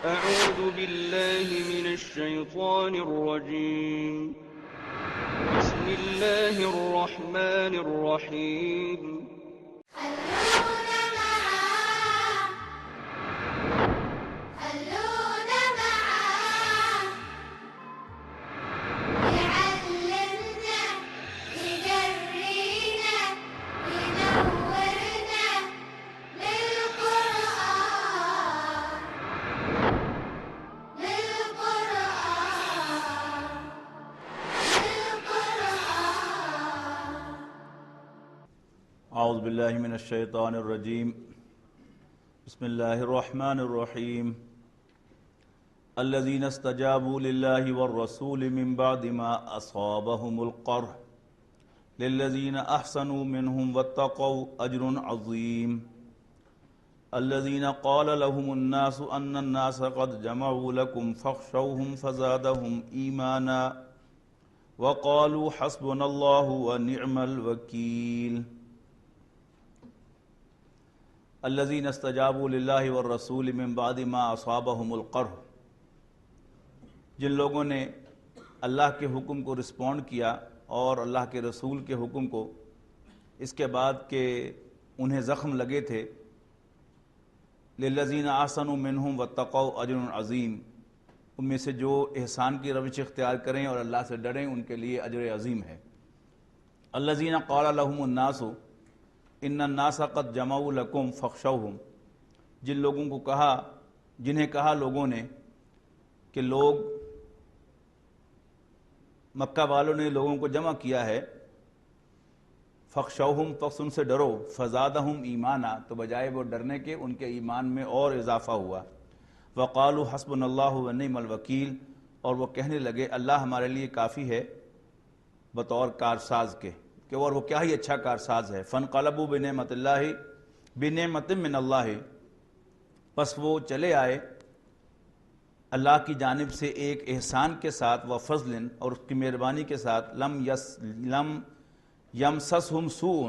أعوذ بالله من الشيطان الرجيم. بسم الله الرحمن الرحيم. اعوذ باللہ من الشیطان الرجیم بسم اللہ الرحمن الرحیم الذین استجابوا للہ والرسول من بعد ما اصابهم القرح للذین احسنوا منهم واتقوا اجر عظیم الذین قال لهم الناس ان الناس قد جمعوا لكم فاخشوهم فزادهم ایمانا وقالوا حسبنا اللہ ونعم الوکیل الذین استجابوا للہ والرسول من بعد ما اصابهم القرح، جن لوگوں نے اللہ کے حکم کو رسپونڈ کیا اور اللہ کے رسول کے حکم کو اس کے بعد کہ انہیں زخم لگے تھے، للذین احسنوا منہم واتقوا اجر عظیم، ان میں سے جو احسان کی روش اختیار کریں اور اللہ سے ڈریں ان کے لیے اجر عظیم ہے۔ الذین قال لهم الناس ان الناس قد جمعوا لکم فاخشوہم، جن لوگوں کو کہا، جنہیں کہا لوگوں نے کہ لوگ مکہ والوں نے لوگوں کو جمع کیا ہے، فاخشوہم، پس ان سے ڈرو، فزادہم ایمانا، تو بجائے وہ ڈرنے کے ان کے ایمان میں اور اضافہ ہوا، وقالوا حسبنا اللہ ونعم الوکیل، اور وہ کہنے لگے اللہ ہمارے لیے کافی ہے بطور کارساز کے، کہ اور وہ کیا ہی اچھا کارساز ہے۔ فانقلبوا بنعمت اللہ، بنعمت من اللہ، پس وہ چلے آئے اللہ کی جانب سے ایک احسان کے ساتھ، وفضل، اور اس کی مہربانی کے ساتھ، لم یمسسہم سوء،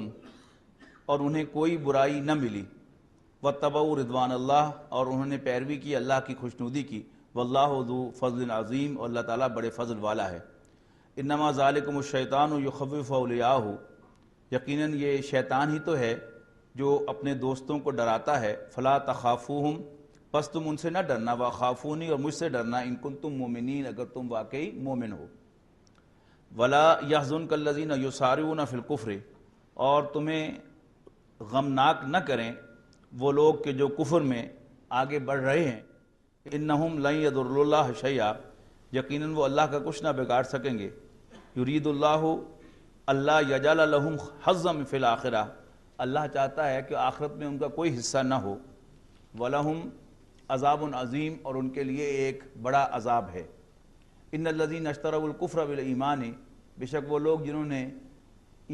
اور انہیں کوئی برائی نہ ملی، واتبعوا رضوان اللہ، اور انہوں نے پیروی کی اللہ کی خوشنودی کی، واللہ ذو فضل عظیم، اور اللہ تعالیٰ بڑے فضل والا ہے۔ انما ذالکم الشیطان یخوف اولیاءہ، یقیناً یہ شیطان ہی تو ہے جو اپنے دوستوں کو ڈراتا ہے، فلا تخافوہم، پس تم ان سے نہ ڈرنا، وخافونی، اور مجھ سے ڈرنا، ان کنتم مومنین، اگر تم واقعی مومن ہو، ولا یحزنک الذین یسارعون فی الکفر، اور تمہیں غمناک نہ کریں وہ لوگ کہ جو کفر میں آگے بڑھ رہے ہیں، انہم لن یضروا اللہ شیئا، یقیناً وہ اللہ کا کچھ نہ بگاڑ سکیں گے، یرید اللہ اللہ یجعل لہم حظا فی الآخرہ، اللہ چاہتا ہے کہ آخرت میں ان کا کوئی حصہ نہ ہو، وَلَهُمْ عذاب عظیم، اور ان کے لیے ایک بڑا عذاب ہے۔ ان الذین اشتروا الکفر بالایمان، بے شک وہ لوگ جنہوں نے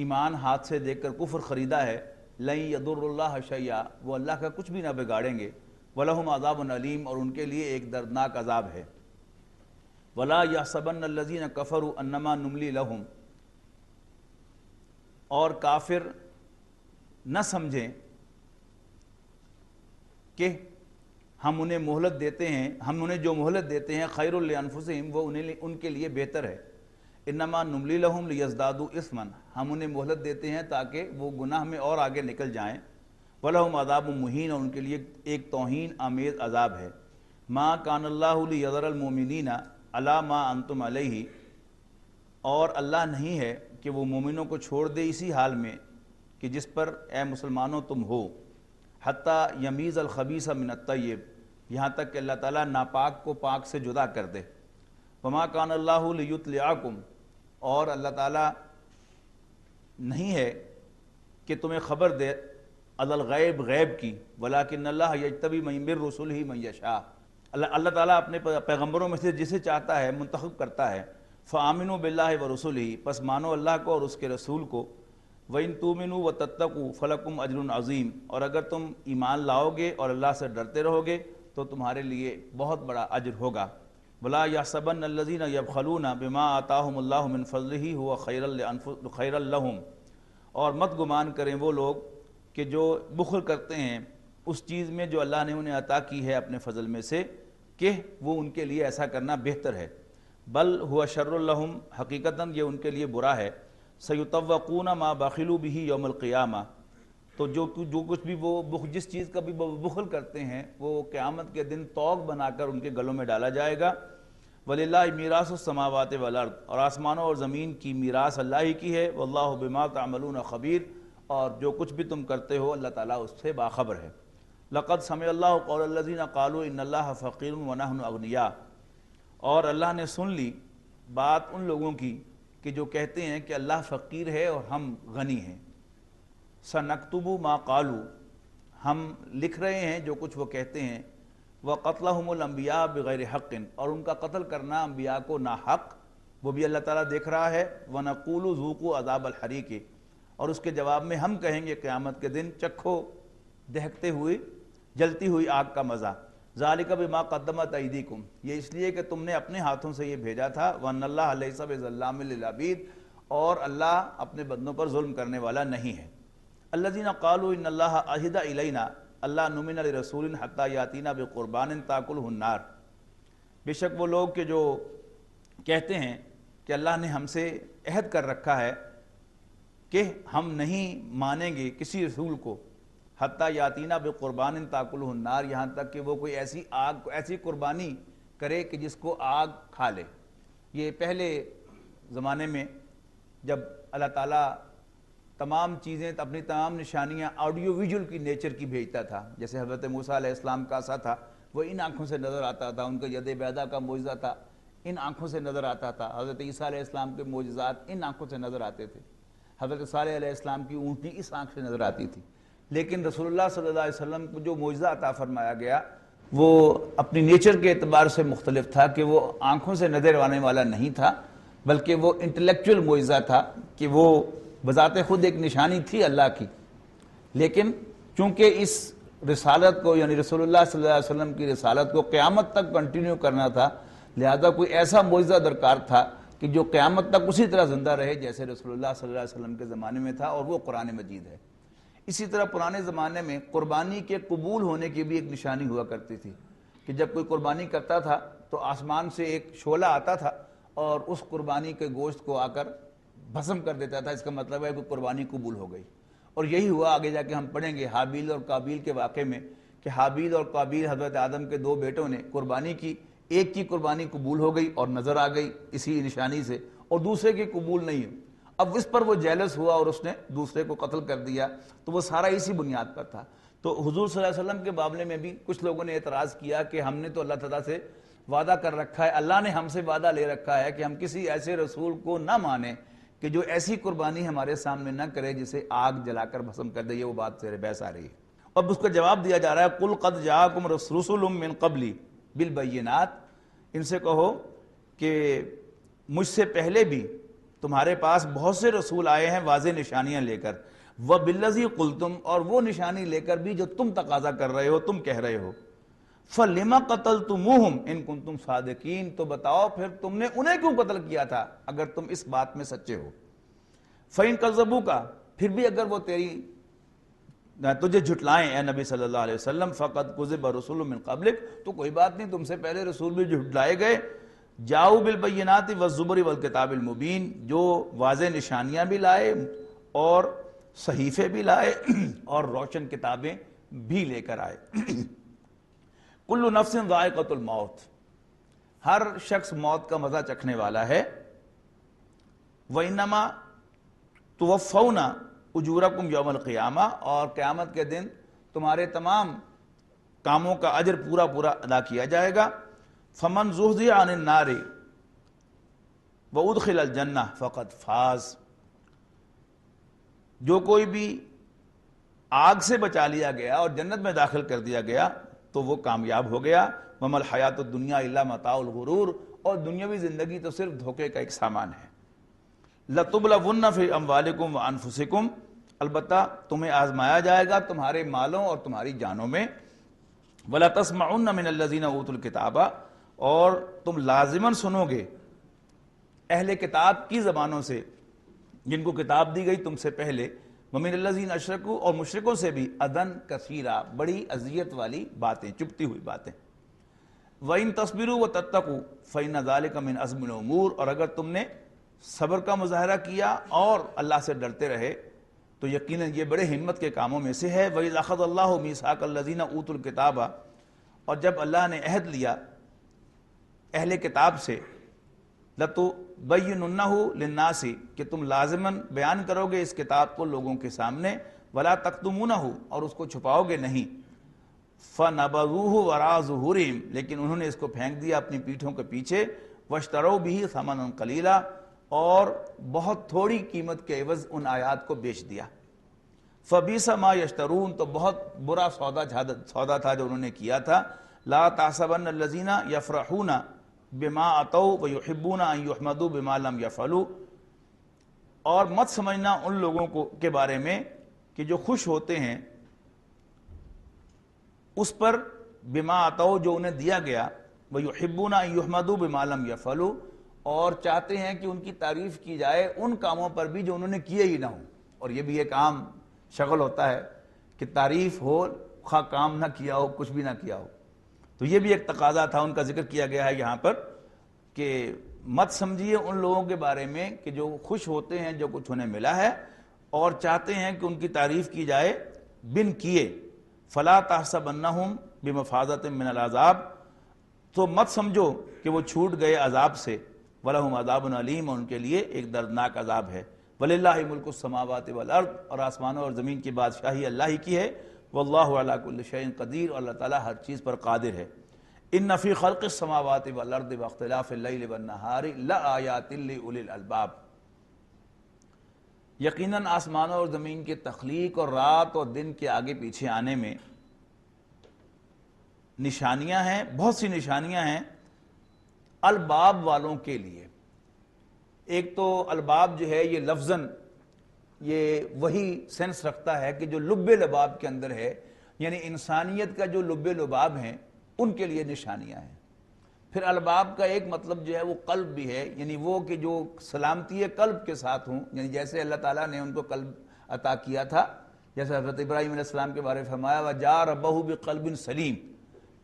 ایمان ہاتھ سے دے کر کفر خریدا ہے، لن یضروا اللہ شیئا، وہ اللہ کا کچھ بھی نہ بگاڑیں گے، وَلَهُمْ عذاب علیم، اور ان کے لیے ایک دردناک عذاب ہے۔ وَلَا يَحْسَبَنَّ الَّذِينَ كَفَرُوا أَنَّمَا نُمْلِي لَهُمْ، اور کافر نہ سمجھیں کہ ہم انہیں مہلت دیتے ہیں، ہم انہیں جو مہلت دیتے ہیں خیر لانفسہم، وہ ان کے لیے بہتر ہے، انما نملی لہم لیزدادوا اثما، ہم انہیں مہلت دیتے ہیں تاکہ وہ گناہ میں اور آگے نکل جائیں، ولہم عذاب مہین، اور ان کے لیے ایک توہین آمیز عذاب ہے۔ ما کان اللہ لیذر المؤمنین علی ما انتم علیہ، اور اللہ نہیں ہے کہ وہ مومنوں کو چھوڑ دے اسی حال میں کہ جس پر اے مسلمانوں تم ہو، حتیٰ یمیز الخبیث من الطیب، یہاں تک کہ اللہ تعالیٰ ناپاک کو پاک سے جدا کر دے۔ وما کان اللہ لیطلعکم، اور اللہ تعالیٰ نہیں ہے کہ تمہیں خبر دے علی الغیب، غیب کی، ولکن اللہ یجتبی من رسلہ من یشاء، اللہ تعالیٰ اپنے پیغمبروں میں سے جسے چاہتا ہے منتخب کرتا ہے۔ فآمنوا باللہ ورسلہ، پس مانو اللہ کو اور اس کے رسول کو، وَإِن تُؤْمِنُوا وَتَتَّقُوا فَلَكُمْ أَجْرٌ عَظِيمٌ، اور اگر تم ایمان لاؤ گے اور اللہ سے ڈرتے رہو گے تو تمہارے لیے بہت بڑا اجر ہوگا۔ وَلَا يَحْسَبَنَّ الَّذِينَ يَبْخَلُونَ بِمَا آتَاهُمُ اللَّهُ مِنْ فَضْلِهِ هُوَ خَيْرًا لَهُمْ، اور مت گمان کریں وہ لوگ کہ جو بخل کرتے ہیں اس چیز میں جو اللہ نے انہیں عطا کی ہے اپنے فضل میں سے، کہ وہ ان کے لیے ایسا کرنا بہتر ہے۔ بل ہوا شر لہم، حقیقتاً یہ ان کے لیے برا ہے۔ سیطوقون ما بخلوا بہ یوم القیامہ، تو جو کچھ بھی وہ جس چیز کا بھی وہ بخل کرتے ہیں وہ قیامت کے دن طوق بنا کر ان کے گلوں میں ڈالا جائے گا۔ وَلِلَّهِ مِيرَاثُ السَّمَاوَاتِ وَالْأَرْضِ، اور آسمانوں اور زمین کی میراث اللہ ہی کی ہے۔ وَاللَّهُ بِمَا تَعْمَلُونَ خَبِيرٌ، اور جو کچھ بھی تم کرتے ہو اللہ تعالیٰ اس سے باخبر ہے۔ لَقَدْ سَمِعَ اللَّهُ قَوْلَ الَّذِينَ قَالُوا إِنَّ اللَّهَ فَقِيرٌ وَنَحْنُ أَغْنِيَاءُ، اور اللہ نے سن لی بات ان لوگوں کی کہ جو کہتے ہیں کہ اللہ فقیر ہے اور ہم غنی ہیں۔ سَنَكْتُبُ مَا قَالُوا، ہم لکھ رہے ہیں جو کچھ وہ کہتے ہیں۔ وَقَتْلَهُمُ الْأَنْبِيَاءَ بِغَيْرِ حَقٍّ، اور ان کا قتل کرنا انبیاء کو ناحق وہ بھی اللہ تعالیٰ دیکھ رہا ہے۔ وَنَقُولُ ذُوقُوا عَذَابَ الْحَرِيقِ، اور اس کے جواب میں ہم کہیں گے قیامت کے دن چکھو دہکتے ہوئے جلتی ہوئی آگ کا مزہ۔ ذَلِكَ بِمَا قَدَّمَتْ أَيْدِيكُمْ، یہ اس لیے کہ تم نے اپنے ہاتھوں سے یہ بھیجا تھا۔ وَأَنَّ اللَّهَ لَيْسَ بِظَلَّامٍ لِّلْعَبِيدِ، اور اللہ اپنے بندوں پر ظلم کرنے والا نہیں ہے۔ الَّذِينَ قَالُوا إِنَّ اللَّهَ عَهِدَ إِلَيْنَا أَلَّا نُؤْمِنَ لِرَسُولٍ حَتَّىٰ يَأْتِينَا بِقُرْبَانٍ تَأْكُلُهُ النَّارُ، بے شک وہ لوگ کہ جو کہتے ہیں کہ اللہ نے ہم سے عہد کر رکھا ہے کہ ہم نہیں مانیں گے کسی رسول کو، حتیٰ یاتینا بقربان تاکلہ النار، یہاں تک کہ وہ کوئی ایسی قربانی کرے کہ جس کو آگ کھا لے۔ یہ پہلے زمانے میں جب اللہ تعالیٰ تمام چیزیں اپنی تمام نشانیاں آڈیو ویژول کی نیچر کی بھیجتا تھا، جیسے حضرت موسیٰ علیہ السلام کا عصا تھا وہ ان آنکھوں سے نظر آتا تھا، ان کا ید بیضا کا معجزہ تھا ان آنکھوں سے نظر آتا تھا، حضرت عیسیٰ علیہ السلام کے معجزات ان آنکھوں سے نظر آتے تھے، حضرت صالح علیہ السلام کی اونٹنی اس آنکھ سے نظر آتی تھی۔ لیکن رسول اللہ صلی اللہ علیہ وسلم کو جو معجزہ عطا فرمایا گیا وہ اپنی نیچر کے اعتبار سے مختلف تھا کہ وہ آنکھوں سے نظر آنے والا نہیں تھا، بلکہ وہ انٹلیکچوئل معجزہ تھا کہ وہ بذات خود ایک نشانی تھی اللہ کی۔ لیکن چونکہ اس رسالت کو یعنی رسول اللہ صلی اللہ علیہ وسلم کی رسالت کو قیامت تک کنٹینیو کرنا تھا، لہذا کوئی ایسا معجزہ درکار تھا کہ جو قیامت تک اسی طرح زندہ رہے جیسے رسول اللہ صلی اللہ علیہ وسلم کے زمانے میں تھا، اور وہ قرآن مجید ہے۔ اسی طرح پرانے زمانے میں قربانی کے قبول ہونے کی بھی ایک نشانی ہوا کرتی تھی کہ جب کوئی قربانی کرتا تھا تو آسمان سے ایک شعلہ آتا تھا اور اس قربانی کے گوشت کو آ کر بھسم کر دیتا تھا، اس کا مطلب ہے کہ قربانی قبول ہو گئی۔ اور یہی ہوا، آگے جا کے ہم پڑھیں گے حابیل اور قابیل کے واقعے میں کہ حابیل اور قابیل حضرت آدم کے دو بیٹوں نے قربانی کی، ایک کی قربانی قبول ہو گئی اور نظر آ گئی اسی نشانی سے، اور دوسرے کی قبول نہیں ہوئی۔ اب اس پر وہ جیلس ہوا اور اس نے دوسرے کو قتل کر دیا، تو وہ سارا اسی بنیاد پر تھا۔ تو حضور صلی اللہ علیہ وسلم کے معاملے میں بھی کچھ لوگوں نے اعتراض کیا کہ ہم نے تو اللہ تعالیٰ سے وعدہ کر رکھا ہے، اللہ نے ہم سے وعدہ لے رکھا ہے کہ ہم کسی ایسے رسول کو نہ مانیں کہ جو ایسی قربانی ہمارے سامنے نہ کرے جسے آگ جلا کر بھسم کر دے۔ یہ وہ بات سے بحث آ رہی ہے۔ اب اس کا جواب دیا جا رہا ہے قُلْ قَدْ جَاءَكُمْ رُسُلٌ مِّن قَبْلِي بِالْبَيِّنَاتِ، ان سے کہو کہ مجھ سے پہلے بھی تمہارے پاس بہت سے رسول آئے ہیں واضح نشانیاں لے کر، وَبِالَّذِي قُلْتُمْ، اور وہ نشانی لے کر بھی جو تم تقاضا کر رہے ہو، تم کہہ رہے ہو۔ فَلِمَ قَتَلْتُمُوهُمْ إِن كُنتُمْ صَادِقِينَ، تو بتاؤ پھر تم نے انہیں کیوں قتل کیا تھا اگر تم اس بات میں سچے ہو۔ فَإِن كَذَّبُوكَ، پھر بھی اگر وہ تجھے جھٹلائیں اے نبی صلی اللہ علیہ وسلم، فَقَدْ كُذِبَ رُسُلٌ مِّن قَبْلِكَ، تو کوئی بات نہیں، تم سے پہلے رسول بھی جھٹلائے گئے۔ جاؤ بالبینات والزبر والکتاب المبین، جو واضح نشانیاں بھی لائے اور صحیفے بھی لائے اور روشن کتابیں بھی لے کر آئے۔ کل نفس ذائقۃ الموت، ہر شخص موت کا مزہ چکھنے والا ہے۔ وَإِنَّمَا تُوَفَّوْنَ أُجُورَكُمْ يَوْمَ الْقِيَامَةِ، اور قیامت کے دن تمہارے تمام کاموں کا اجر پورا پورا ادا کیا جائے گا۔ فَمَنْ زُحْزِحَ عَنِ النَّارِ وَأُدْخِلَ الْجَنَّةَ فَقَدْ فَازَ، جو کوئی بھی آگ سے بچا لیا گیا اور جنت میں داخل کر دیا گیا تو وہ کامیاب ہو گیا۔ وَمَا الْحَيَاةُ الدُّنْيَا إِلَّا مَتَاعُ الْغُرُورِ، اور دنیاوی زندگی تو صرف دھوکے کا ایک سامان ہے۔ لَتُبْلَوُنَّ فِي أَمْوَالِكُمْ وَأَنفُسِكُمْ، البتہ تمہیں آزمایا جائے گا تمہارے مالوں اور تمہاری جانوں میں۔ وَلَتَسْمَعُنَّ مِنَ الَّذِينَ أُوتُوا الْكِتَابَ، اور تم لازماً سنو گے اہل کتاب کی زبانوں سے جن کو کتاب دی گئی تم سے پہلے، وَمِنَ الَّذِينَ أَشْرَكُوا، اور مشرکوں سے بھی، اذًا کثیرا، بڑی اذیت والی باتیں، چبھتی ہوئی باتیں۔ وَإِن تَصْبِرُوا وَتَتَّقُوا فَإِنَّ ذَلِكَ مِنْ عَزْمِ الْأُمُورِ، اور اگر تم نے صبر کا مظاہرہ کیا اور اللہ سے ڈرتے رہے تو یقیناً یہ بڑے ہمت کے کاموں میں سے ہے۔ وَإِذْ أَخَذَ اللَّهُ مِيثَاقَ الَّذِينَ أُوتُوا الْكِتَابَ، اور جب اللہ نے عہد لیا اہل کتاب سے، لَتُبَيِّنُنَّهُ لِلنَّاسِ، کہ تم لازماً بیان کرو گے اس کتاب کو لوگوں کے سامنے، وَلَا تَكْتُمُونَهُ، اور اس کو چھپاؤ گے نہیں، فَنَبَذُوهُ وَرَاءَ ظُهُورِهِمْ، لیکن انہوں نے اس کو پھینک دیا اپنی پیٹھوں کے پیچھے، وَاشْتَرَوْا بِهِ ثَمَنًا قَلِيلًا، اور بہت تھوڑی قیمت کے عوض ان آیات کو بیچ دیا۔ فَبِئْسَ مَا يَشْتَرُونَ، تو بہت برا سودا تھا جو انہوں نے کیا تھا۔ لَا تَحْسَبَنَّ الَّذِينَ يَفْرَحُونَ بِمَا أَتَوْا وَيُحِبُّونَ أَن يُحْمَدُوا بِمَا لَمْ يَفْعَلُوا، اور مت سمجھنا ان لوگوں کے بارے میں کہ جو خوش ہوتے ہیں اس پر، بما آتاؤ، جو انہیں دیا گیا، وَيُحِبُّونَ أَن يُحْمَدُوا بِمَا لَمْ يَفْعَلُوا، اور چاہتے ہیں کہ ان کی تعریف کی جائے ان کاموں پر بھی جو انہوں نے کیے ہی نہ ہوں۔ اور یہ بھی ایک عام شغل ہوتا ہے کہ تعریف ہو خواہ کام نہ کیا ہو، کچھ بھی نہ کیا ہو۔ تو یہ بھی ایک تقاضا تھا، ان کا ذکر کیا گیا ہے یہاں پر کہ مت سمجھیے ان لوگوں کے بارے میں کہ جو خوش ہوتے ہیں جو کچھ انہیں ملا ہے اور چاہتے ہیں کہ ان کی تعریف کی جائے بن کیے۔ فَلَا تَحْسَبَنَّهُمْ بِمَفَازَةٍ مِّنَ الْعَذَابِ، تو مت سمجھو کہ وہ چھوٹ گئے عذاب سے، وَلَهُمْ عَذَابٌ عَلِيمٌ، اور ان کے لیے ایک دردناک عذاب ہے۔ وَلِلَّهِ مُلْكُ السَّمَاوَاتِ وَالْأَرْضِ، اور آسمانوں اور زمین کی بادشاہی اللہ ہی کی ہے۔ وَاللَّهُ عَلَى كُلِّ شَيْءٍ قَدِيرٌ، اور اللہ تعالیٰ ہر چیز پر قادر ہے۔ إِنَّ فِي خَلْقِ السَّمَاوَاتِ وَالْأَرْضِ وَاخْتِلَافِ اللَّيْلِ وَالنَّهَارِ لَآيَاتٍ لِأُولِي الْأَلْبَابِ، یقیناً آسمانوں اور زمین کی تخلیق اور رات اور دن کے آگے پیچھے آنے میں نشانیاں ہیں، بہت سی نشانیاں ہیں الباب والوں کے لیے۔ ایک تو الباب جو ہے یہ لفظاً یہ وہی سینس رکھتا ہے کہ جو لب لباب کے اندر ہے، یعنی انسانیت کا جو لب لباب ہیں ان کے لیے نشانیاں ہیں۔ پھر الباب کا ایک مطلب جو ہے وہ قلب بھی ہے، یعنی وہ کہ جو سلامتی قلب کے ساتھ ہوں، یعنی جیسے اللہ تعالیٰ نے ان کو قلب عطا کیا تھا، جیسے حضرت ابراہیم علیہ السلام کے بارے میں فرمایا وَجَاءَ رَبَّهُ بِقَلْبٍ سلیم،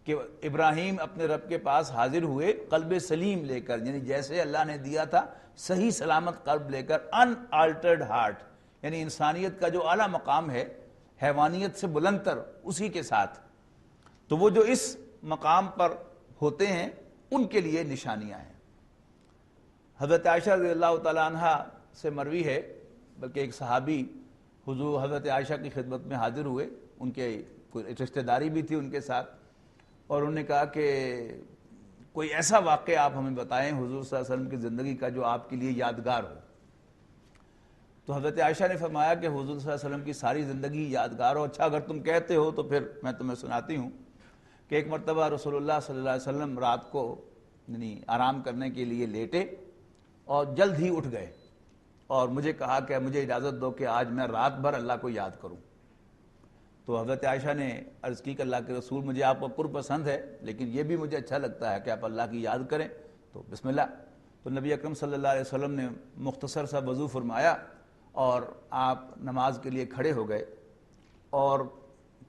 کہ ابراہیم اپنے رب کے پاس حاضر ہوئے قلب سلیم لے کر، یعنی جیسے اللہ نے دیا تھا صحیح سلامت قلب لے کر، ان آلٹرڈ ہارٹ، یعنی انسانیت کا جو اعلیٰ مقام ہے حیوانیت سے بلندتر اسی کے ساتھ۔ تو وہ جو اس مقام پر ہوتے ہیں ان کے لیے نشانیاں ہیں۔ حضرت عائشہ رضی اللہ تعالیٰ عنہ سے مروی ہے، بلکہ ایک صحابی حضور حضرت عائشہ کی خدمت میں حاضر ہوئے، ان کے کوئی رشتہ داری بھی تھی ان کے ساتھ، اور انہوں نے کہا کہ کوئی ایسا واقعہ آپ ہمیں بتائیں حضور صلی اللہ علیہ وسلم کی زندگی کا جو آپ کے لیے یادگار ہو۔ تو حضرت عائشہ نے فرمایا کہ حضور صلی اللہ علیہ وسلم کی ساری زندگی یادگار ہو، اچھا اگر تم کہتے ہو تو پھر میں تمہیں سناتی ہوں کہ ایک مرتبہ رسول اللہ صلی اللہ علیہ وسلم رات کو یعنی آرام کرنے کے لیے لیٹے اور جلد ہی اٹھ گئے اور مجھے کہا کہ مجھے اجازت دو کہ آج میں رات بھر اللہ کو یاد کروں۔ تو حضرت عائشہ نے عرض کی کہ اللہ کے رسول مجھے آپ کا قرب پسند ہے لیکن یہ بھی مجھے اچھا لگتا ہے کہ آپ اللہ کی یاد کریں، تو بسم اللہ۔ تو نبی اکرم صلی اللہ علیہ وسلم نے مختصر سا وضو فرمایا اور آپ نماز کے لیے کھڑے ہو گئے، اور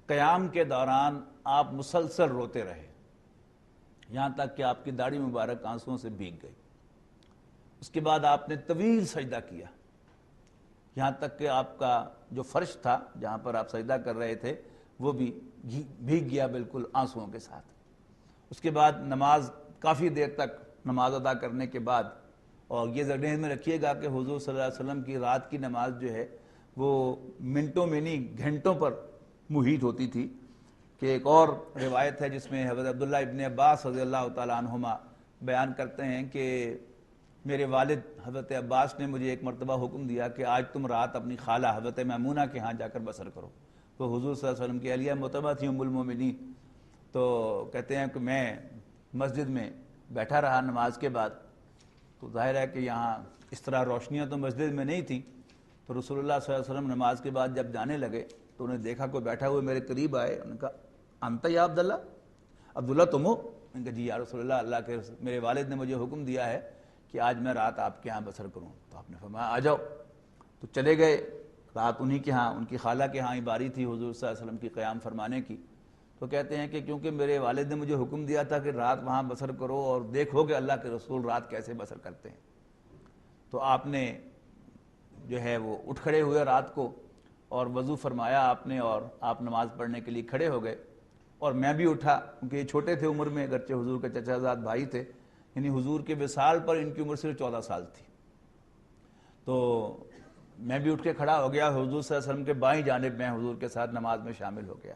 قیام کے دوران آپ مسلسل روتے رہے یہاں تک کہ آپ کی داڑھی مبارک آنسوؤں سے بھیگ گئی۔ اس کے بعد آپ نے طویل سجدہ کیا یہاں تک کہ آپ کا جو فرش تھا جہاں پر آپ سجدہ کر رہے تھے وہ بھی بھیگ گیا بالکل آنسوؤں کے ساتھ۔ اس کے بعد نماز کافی دیر تک نماز ادا کرنے کے بعد، اور یہ ذہن میں رکھیے گا کہ حضور صلی اللہ علیہ وسلم کی رات کی نماز جو ہے وہ منٹوں میں نہیں گھنٹوں پر محیط ہوتی تھی، کہ ایک اور روایت ہے جس میں حضرت عبداللہ ابن عباس رضی اللہ تعالیٰ عنہما بیان کرتے ہیں کہ میرے والد حضرت عباس نے مجھے ایک مرتبہ حکم دیا کہ آج تم رات اپنی خالہ حضرت میمونہ کے ہاں جا کر بسر کرو۔ تو حضور صلی اللہ علیہ وسلم کی اہلیہ محترمہ تھیں ام المومنین، تو کہتے ہیں کہ میں مسجد میں بیٹھا رہا نماز کے بعد، تو ظاہر ہے کہ یہاں اس طرح روشنیاں تو مسجد میں نہیں تھیں، تو رسول اللہ صلی اللہ علیہ وسلم نماز کے بعد جب جانے لگے تو انہیں دیکھا کوئی بیٹھا ہوئے میرے قریب آئے، انہوں نے کہا انت یا عبداللہ، عبداللہ تم ہو؟ میں نے کہا جی یا رسول اللہ، اللہ کے میرے والد نے مجھے حکم دیا ہے کہ آج میں رات آپ کے ہاں بسر کروں۔ تو آپ نے فرمایا آ جاؤ، تو چلے گئے۔ رات انہی کے ہاں، ان کی خالہ کے ہاں ہی باری تھی حضور صلی اللہ علیہ وسلم کی قیام فرمانے کی۔ تو کہتے ہیں کہ کیونکہ میرے والد نے مجھے حکم دیا تھا کہ رات وہاں بسر کرو اور دیکھو کہ اللہ کے رسول رات کیسے بسر کرتے ہیں، تو آپ نے جو ہے وہ اٹھ کھڑے ہوئے رات کو اور وضو فرمایا آپ نے، اور آپ نماز پڑھنے کے لیے کھڑے ہو گئے، اور میں بھی اٹھا کیونکہ یہ چھوٹے تھے عمر میں، اگرچہ حضور کے چچا زاد بھائی تھے، یعنی حضور کے وصال پر ان کی عمر صرف 14 سال تھی، تو میں بھی اٹھ کے کھڑا ہو گیا، حضور صلی اللہ علیہ وسلم کے بائیں جانب میں حضور کے ساتھ نماز میں شامل ہو گیا۔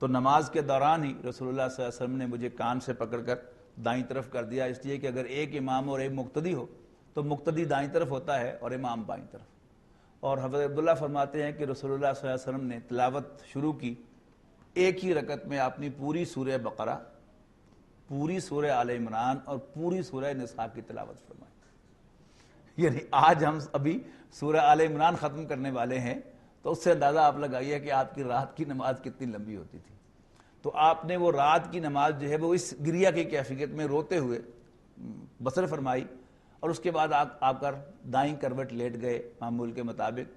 تو نماز کے دوران ہی رسول اللہ صلی اللہ علیہ وسلم نے مجھے کان سے پکڑ کر دائیں طرف کر دیا، اس لیے کہ اگر ایک امام اور ایک مقتدی ہو تو مقتدی دائیں طرف ہوتا ہے اور امام بائیں طرف۔ اور حضرت عبداللہ فرماتے ہیں کہ رسول اللہ صلی اللہ علیہ وسلم نے تلاوت شروع کی، ایک ہی رکعت میں اپنی پوری سورہ بقرہ، پوری سورہ آل عمران اور پوری سورہ نساء کی تلاوت فرمائی۔ یعنی آج ہم ابھی سورہ آل عمران ختم کرنے والے ہیں، تو اس سے اندازہ آپ لگائیے کہ آپ کی رات کی نماز کتنی لمبی ہوتی تھی۔ تو آپ نے وہ رات کی نماز جو ہے وہ اس گریہ کی کیفیت میں روتے ہوئے بسر فرمائی، اور اس کے بعد آپ کر دائیں کروٹ لیٹ گئے معمول کے مطابق،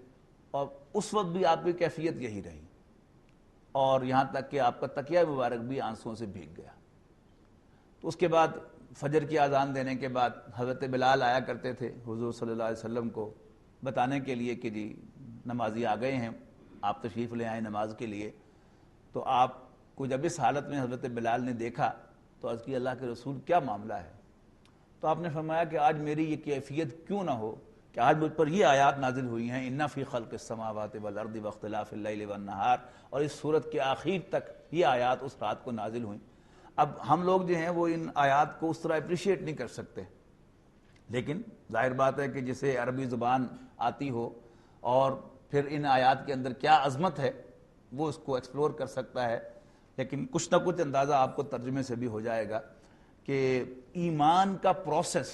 اور اس وقت بھی آپ کی کیفیت یہی رہی، اور یہاں تک کہ آپ کا تکیہ مبارک بھی آنسوؤں سے بھیگ گیا۔ تو اس کے بعد فجر کی اذان دینے کے بعد حضرت بلال آیا کرتے تھے حضور صلی اللہ علیہ وسلم کو بتانے کے لیے کہ جی نمازی آ گئے ہیں، آپ تشریف لے آئیں نماز کے لیے۔ تو آپ کو جب اس حالت میں حضرت بلال نے دیکھا تو عرض کی اللہ کے رسول کیا معاملہ ہے؟ تو آپ نے فرمایا کہ آج میری یہ کیفیت کیوں نہ ہو کہ آج مجھ پر یہ آیات نازل ہوئی ہیں، ان فی خلق السماوات والارض واختلاف اللیل والنہار، اور اس صورت کے آخر تک یہ آیات اس رات کو نازل ہوئیں۔ اب ہم لوگ جو ہیں وہ ان آیات کو اس طرح اپریشیٹ نہیں کر سکتے، لیکن ظاہر بات ہے کہ جسے عربی زبان آتی ہو اور پھر ان آیات کے اندر کیا عظمت ہے وہ اس کو ایکسپلور کر سکتا ہے، لیکن کچھ نہ کچھ اندازہ آپ کو ترجمے سے بھی ہو جائے گا کہ ایمان کا پروسیس،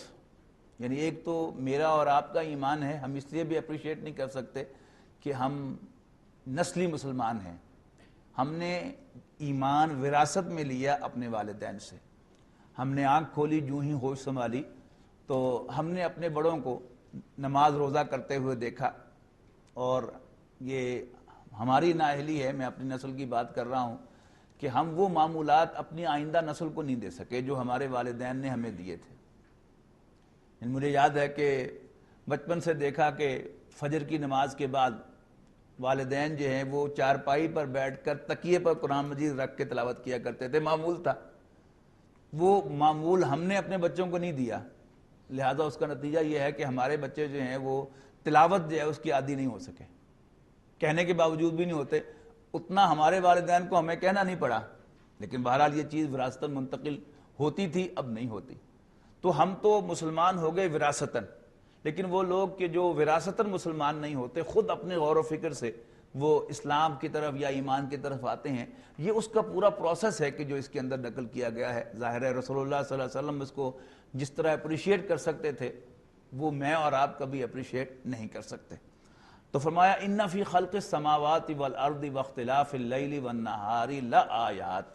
یعنی ایک تو میرا اور آپ کا ایمان ہے، ہم اس لیے بھی اپریشیٹ نہیں کر سکتے کہ ہم نسلی مسلمان ہیں، ہم نے ایمان وراثت میں لیا اپنے والدین سے، ہم نے آنکھ کھولی جو ہی ہوش سنبھالی تو ہم نے اپنے بڑوں کو نماز روزہ کرتے ہوئے دیکھا، اور یہ ہماری نااہلی ہے، میں اپنی نسل کی بات کر رہا ہوں کہ ہم وہ معمولات اپنی آئندہ نسل کو نہیں دے سکے جو ہمارے والدین نے ہمیں دیے تھے۔ مجھے یاد ہے کہ بچپن سے دیکھا کہ فجر کی نماز کے بعد والدین جو ہیں وہ چارپائی پر بیٹھ کر تکیے پر قرآن مجید رکھ کے تلاوت کیا کرتے تھے، معمول تھا، وہ معمول ہم نے اپنے بچوں کو نہیں دیا، لہذا اس کا نتیجہ یہ ہے کہ ہمارے بچے جو ہیں وہ تلاوت جو ہے اس کی عادی نہیں ہو سکے، کہنے کے باوجود بھی نہیں ہوتے، اتنا ہمارے والدین کو ہمیں کہنا نہیں پڑا، لیکن بہرحال یہ چیز وراثتاً منتقل ہوتی تھی، اب نہیں ہوتی۔ تو ہم تو مسلمان ہو گئے وراثتاً، لیکن وہ لوگ کہ جو وراثتاً مسلمان نہیں ہوتے، خود اپنے غور و فکر سے وہ اسلام کی طرف یا ایمان کی طرف آتے ہیں، یہ اس کا پورا پروسیس ہے کہ جو اس کے اندر نقل کیا گیا ہے۔ ظاہر ہے رسول اللہ صلی اللہ علیہ وسلم اس کو جس طرح اپریشیٹ کر سکتے تھے وہ میں اور آپ کبھی اپریشیٹ نہیں کر سکتے۔ تو فرمایا ان فی خلق السماوات والارض واختلاف اللیل والنہار لآیات،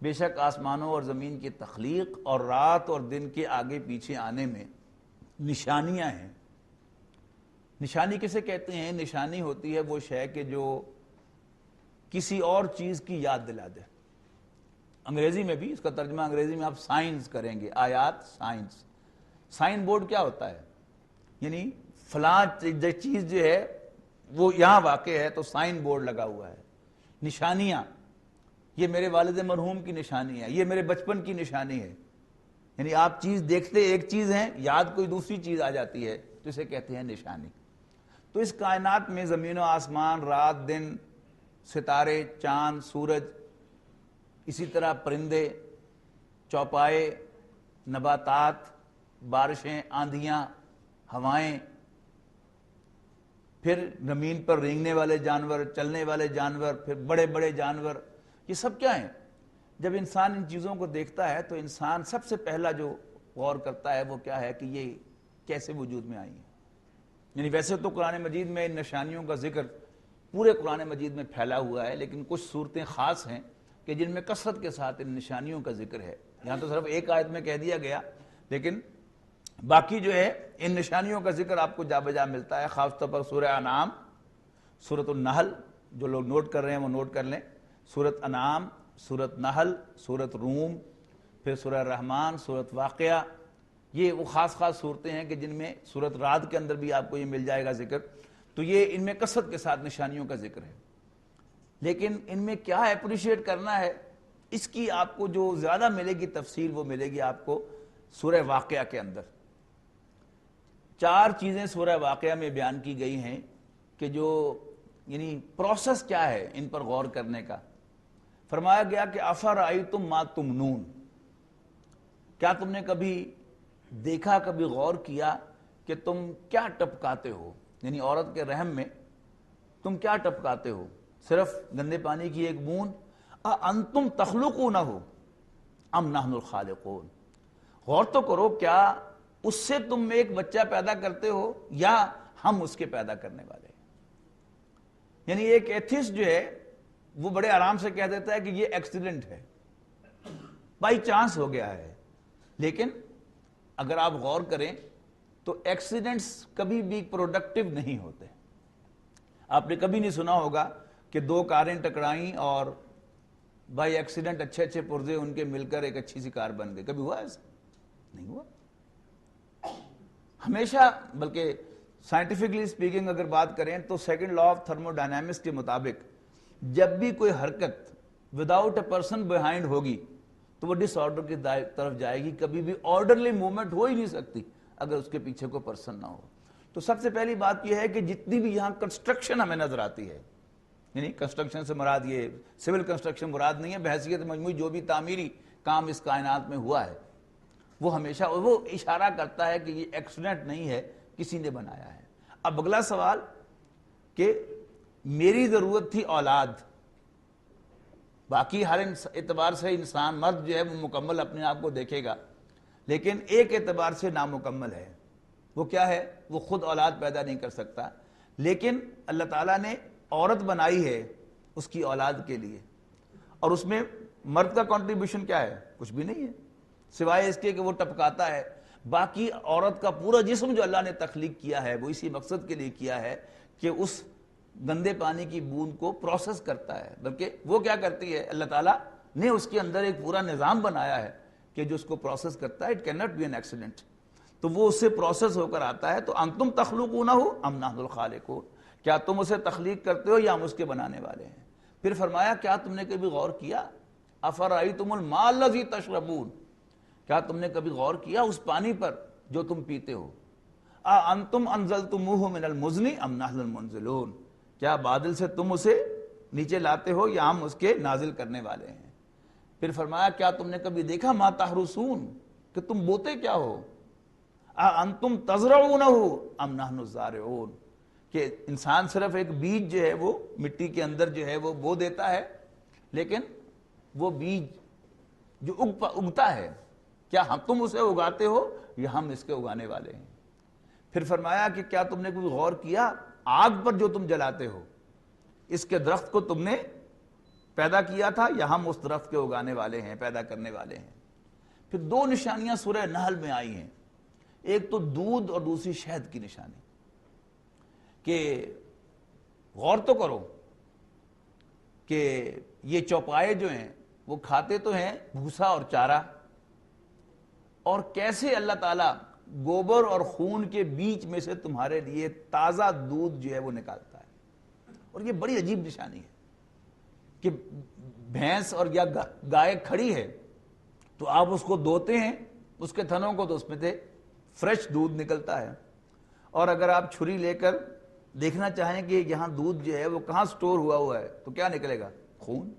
بے شک آسمانوں اور زمین کی تخلیق اور رات اور دن کے آگے پیچھے آنے میں نشانیاں ہیں۔ نشانی کسے کہتے ہیں؟ نشانی ہوتی ہے وہ شے کہ جو کسی اور چیز کی یاد دلا دے۔ انگریزی میں بھی اس کا ترجمہ انگریزی میں آپ سائنس کریں گے، آیات سائنس۔ سائن بورڈ کیا ہوتا ہے؟ یعنی فلاں چیز جو ہے وہ یہاں واقع ہے تو سائن بورڈ لگا ہوا ہے۔ نشانیاں، یہ میرے والد مرحوم کی نشانی ہے، یہ میرے بچپن کی نشانی ہے، یعنی آپ چیز دیکھتے ایک چیز ہیں، یاد کوئی دوسری چیز آ جاتی ہے، تو اسے کہتے ہیں نشانی۔ تو اس کائنات میں زمین و آسمان، رات دن، ستارے، چاند، سورج، اسی طرح پرندے، چوپائے، نباتات، بارشیں، آندھیاں، ہوائیں، پھر زمین پر رینگنے والے جانور، چلنے والے جانور، پھر بڑے بڑے جانور، یہ سب کیا ہیں؟ جب انسان ان چیزوں کو دیکھتا ہے تو انسان سب سے پہلا جو غور کرتا ہے وہ کیا ہے کہ یہ کیسے وجود میں آئی ہیں۔ یعنی ویسے تو قرآن مجید میں ان نشانیوں کا ذکر پورے قرآن مجید میں پھیلا ہوا ہے، لیکن کچھ صورتیں خاص ہیں کہ جن میں کثرت کے ساتھ ان نشانیوں کا ذکر ہے۔ یہاں تو صرف ایک آیت میں کہہ دیا گیا، لیکن باقی جو ہے ان نشانیوں کا ذکر آپ کو جا بجا ملتا ہے، خاص طور پر سورہ انعام، سورۃ النحل، جو لوگ نوٹ کر رہے ہیں وہ نوٹ کر لیں، سورۃ انعام، سورۃ نحل، سورۃ روم، پھر سورہ رحمان، سورۃ واقعہ، یہ وہ خاص خاص صورتیں ہیں کہ جن میں سورۃ رعد کے اندر بھی آپ کو یہ مل جائے گا ذکر. تو یہ ان میں کثرت کے ساتھ نشانیوں کا ذکر ہے. لیکن ان میں کیا اپریشیٹ کرنا ہے، اس کی آپ کو جو زیادہ ملے گی تفصیل وہ ملے گی آپ کو سورہ واقعہ کے اندر. 4 چیزیں سورہ واقعہ میں بیان کی گئی ہیں کہ جو یعنی پروسیس کیا ہے ان پر غور کرنے کا. فرمایا گیا کہ افرأیتم ما تمنون، کیا تم نے کبھی دیکھا، کبھی غور کیا کہ تم کیا ٹپکاتے ہو، یعنی عورت کے رحم میں تم کیا ٹپکاتے ہو، صرف گندے پانی کی ایک بوند. انتم تخلقونہ ام نحن الخالقون، غور تو کرو کیا اس سے تم ایک بچہ پیدا کرتے ہو یا ہم اس کے پیدا کرنے والے ہیں. یعنی ایک ایتھسٹ جو ہے وہ بڑے آرام سے کہہ دیتا ہے کہ یہ ایکسیڈنٹ ہے، بائی چانس ہو گیا ہے. لیکن اگر آپ غور کریں تو ایکسیڈنٹس کبھی بھی پروڈکٹیو نہیں ہوتے. آپ نے کبھی نہیں سنا ہوگا کہ 2 کاریں ٹکرائیں اور بائی ایکسیڈنٹ اچھے اچھے پرزے ان کے مل کر ایک اچھی سی کار بن گئی. کبھی ہوا ایسا؟ نہیں ہوا. ہمیشہ، بلکہ سائنٹیفکلی اسپیکنگ اگر بات کریں تو second law of thermo dynamics کے مطابق جب بھی کوئی حرکت وداؤٹ اے پرسن بیہائنڈ ہوگی تو وہ ڈس آرڈر کی طرف جائے گی. کبھی بھی آرڈرلی موومنٹ ہو ہی نہیں سکتی اگر اس کے پیچھے کوئی پرسن نہ ہو. تو سب سے پہلی بات یہ ہے کہ جتنی بھی یہاں کنسٹرکشن ہمیں نظر آتی ہے، یعنی کنسٹرکشن سے مراد یہ سول کنسٹرکشن مراد نہیں ہے، بحیثیت مجموعی جو بھی تعمیری کام اس کائنات میں ہوا ہے وہ ہمیشہ وہ اشارہ کرتا ہے کہ یہ ایکسیڈنٹ نہیں ہے، کسی نے بنایا ہے. اب اگلا سوال کہ میری ضرورت تھی اولاد، باقی ہر اعتبار سے انسان مرد جو ہے وہ مکمل اپنے آپ کو دیکھے گا، لیکن ایک اعتبار سے نامکمل ہے. وہ کیا ہے؟ وہ خود اولاد پیدا نہیں کر سکتا، لیکن اللہ تعالیٰ نے عورت بنائی ہے اس کی اولاد کے لیے، اور اس میں مرد کا کنٹریبیوشن کیا ہے؟ کچھ بھی نہیں ہے سوائے اس کے کہ وہ ٹپکاتا ہے. باقی عورت کا پورا جسم جو اللہ نے تخلیق کیا ہے وہ اسی مقصد کے لیے کیا ہے کہ اس گندے پانی کی بوند کو پروسیس کرتا ہے. بلکہ وہ کیا کرتی ہے؟ اللہ تعالیٰ نے اس کے اندر ایک پورا نظام بنایا ہے کہ جو اس کو پروسیس کرتا ہے. It can not be an accident. تو وہ اس سے پروسیس ہو کر آتا ہے. تو انتم تخلقونہ ام نحن الخالقون، کیا تم اسے تخلیق کرتے ہو یا ہم اس کے بنانے والے ہیں. پھر فرمایا کیا تم نے کبھی غور کیا، افرأیتم الماء الذی تشربون، کیا تم نے کبھی غور کیا اس پانی پر جو تم پیتے ہو. انتم انزلتموہ من المزن ام نحن المنزلون، کیا بادل سے تم اسے نیچے لاتے ہو یا ہم اس کے نازل کرنے والے ہیں. پھر فرمایا کیا تم نے کبھی دیکھا ما تحرسون، کہ تم بوتے کیا ہو. انتم تزرعونہ ام نحن الزارعون، کہ انسان صرف ایک بیج جو ہے وہ مٹی کے اندر جو ہے وہ بو دیتا ہے، لیکن وہ بیج جو اگتا ہے کیا تم اسے اگاتے ہو یا ہم اس کے اگانے والے ہیں. پھر فرمایا کہ کیا تم نے کوئی غور کیا آگ پر جو تم جلاتے ہو اس کے درخت کو تم نے پیدا کیا تھا یا ہم اس درخت کے اگانے والے ہیں، پیدا کرنے والے ہیں. پھر 2 نشانیاں سورہ نحل میں آئی ہیں، ایک تو دودھ اور دوسری شہد کی نشانی. کہ غور تو کرو کہ یہ چوپائے جو ہیں وہ کھاتے تو ہیں بھوسا اور چارہ، اور کیسے اللہ تعالیٰ گوبر اور خون کے بیچ میں سے تمہارے لیے تازہ دودھ جو ہے وہ نکالتا ہے. اور یہ بڑی عجیب نشانی ہے کہ بھینس اور یا گائے کھڑی ہے تو آپ اس کو دھوتے ہیں اس کے تھنوں کو تو اس میں سے فریش دودھ نکلتا ہے، اور اگر آپ چھری لے کر دیکھنا چاہیں کہ یہاں دودھ جو ہے وہ کہاں سٹور ہوا ہے تو کیا نکلے گا؟ خون.